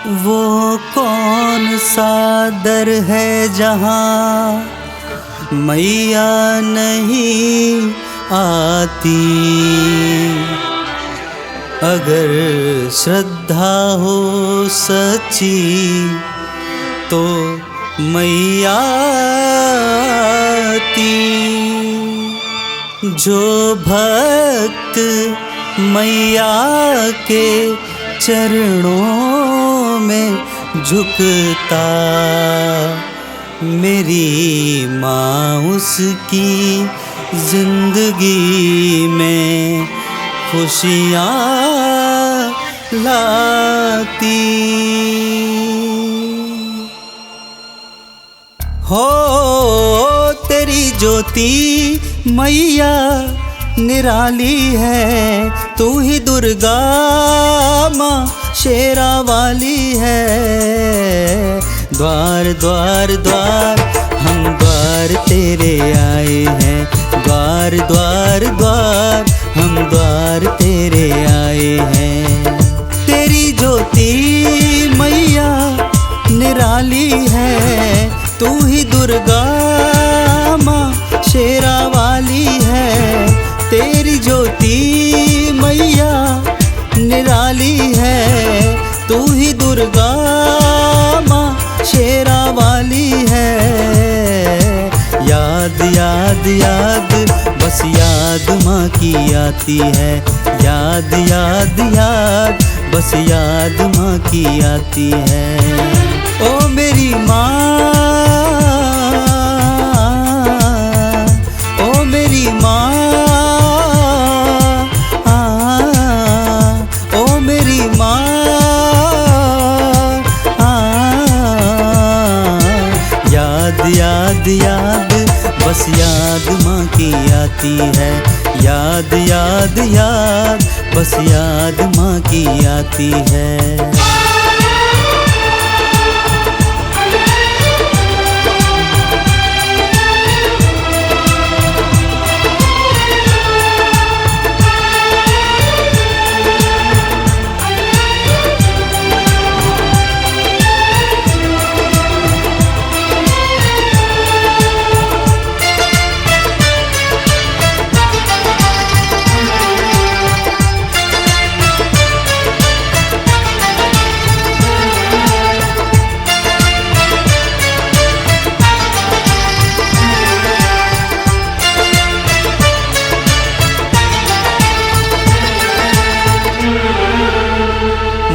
वो कौन सा दर है जहाँ मैया नहीं आती। अगर श्रद्धा हो सच्ची तो मैया आती। जो भक्त मैया के चरणों में झुकता, मेरी माँ उसकी जिंदगी में खुशियाँ लाती। हो तेरी ज्योति मैया निराली है, तू ही दुर्गा माँ शेरा वाली है। द्वार द्वार द्वार हम द्वार तेरे आए हैं, द्वार द्वार द्वार हम द्वार तेरे आए हैं। तेरी ज्योति मैया निराली है, तू ही दुर्गा माँ शेरा वाली है। तेरी ज्योति मैया निराली है, तू ही दुर्गा माँ शेरा वाली है। याद याद याद बस याद माँ की आती है, याद याद याद बस याद माँ की आती है। ओ मेरी माँ, ओ मेरी माँ, ओ मेरी माँ। याद याद याद बस याद माँ की आती है, याद याद याद बस याद माँ की आती है।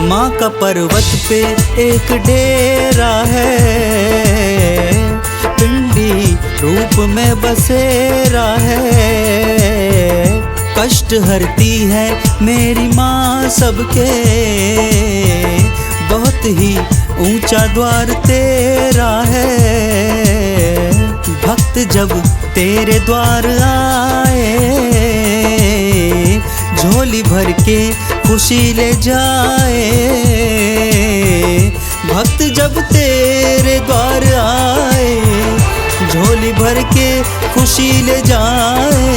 माँ का पर्वत पे एक डेरा है, पिंडी रूप में बसेरा है। कष्ट हरती है मेरी माँ सबके, बहुत ही ऊंचा द्वार तेरा है। भक्त जब तेरे द्वार आए, झोली भर के खुशी ले जाए। भक्त जब तेरे द्वार आए, झोली भर के खुशी ले जाए।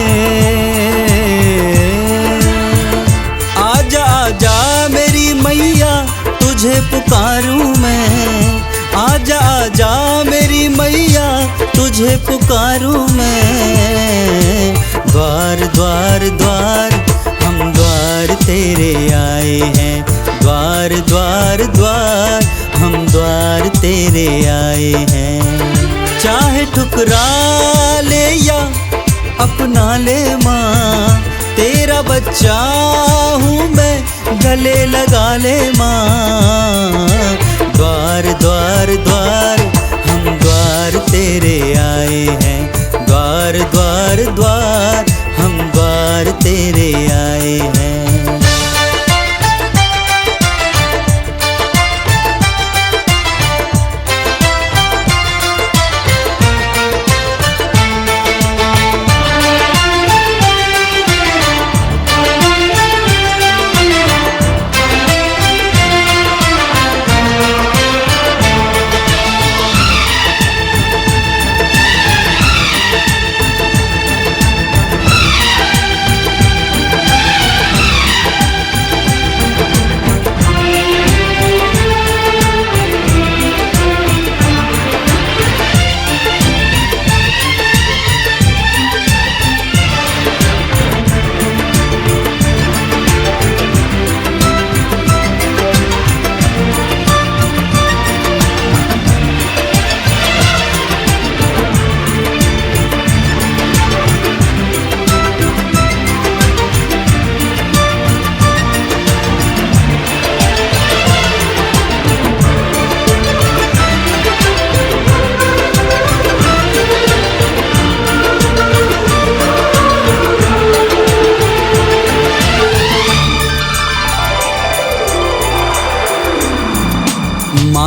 आजा आजा मेरी मैया तुझे पुकारूं मैं, आजा आजा मेरी मैया तुझे पुकारूं मैं। द्वार द्वार द्वार हम द्वार तेरे आए हैं, द्वार द्वार द्वार हम द्वार तेरे आए हैं। चाहे ठुकरा ले या अपना ले माँ, तेरा बच्चा हूँ मैं गले लगा ले माँ। द्वार द्वार द्वार हम द्वार तेरे आए हैं, द्वार द्वार द्वार हम द्वार तेरे आए हैं।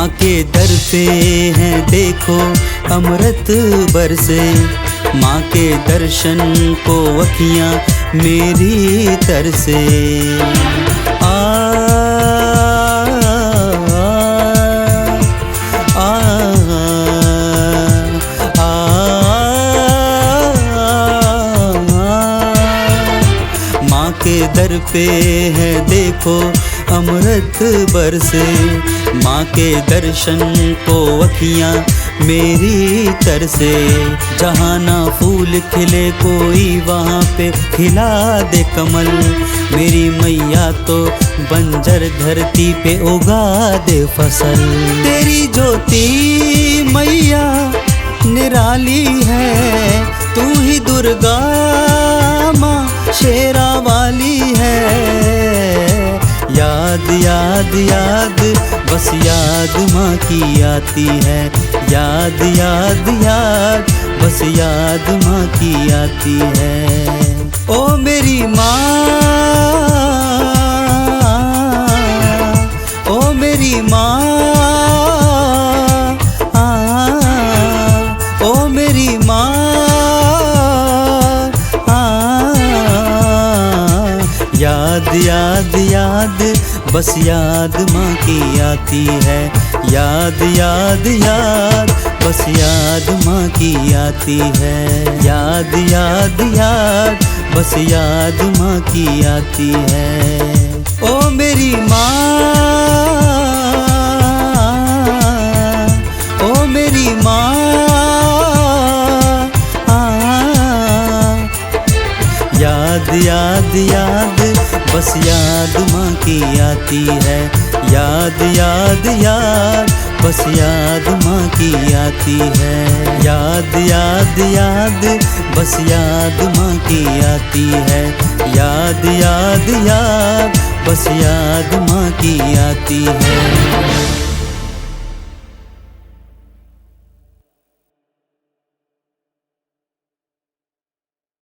माँ के दर पे हैं देखो अमृत बरसे, माँ के दर्शन को अखियाँ मेरी तरसे। आ माँ के दर पे है देखो अमृत बरसे, माँ के दर्शन को अखियाँ मेरी तरसे। जहाँ ना फूल खिले कोई वहाँ पे खिला दे कमल, मेरी मैया तो बंजर धरती पे उगा दे फसल। तेरी ज्योति मैया निराली है, तू ही दुर्गा माँ शेरा वाली है। याद याद याद बस याद माँ की आती है, याद याद याद बस याद माँ की आती है। ओ मेरी माँ, ओ मेरी माँ, ओ मेरी माँ, याद याद याद बस याद माँ की आती है, याद याद याद बस याद माँ की आती है। याद याद याद बस याद माँ की आती है। ओ मेरी माँ, ओ मेरी माँ, याद याद याद बस याद माँ की आती है, याद याद याद बस याद माँ की आती है। याद याद याद बस याद माँ की आती है, याद याद याद बस याद माँ की आती है।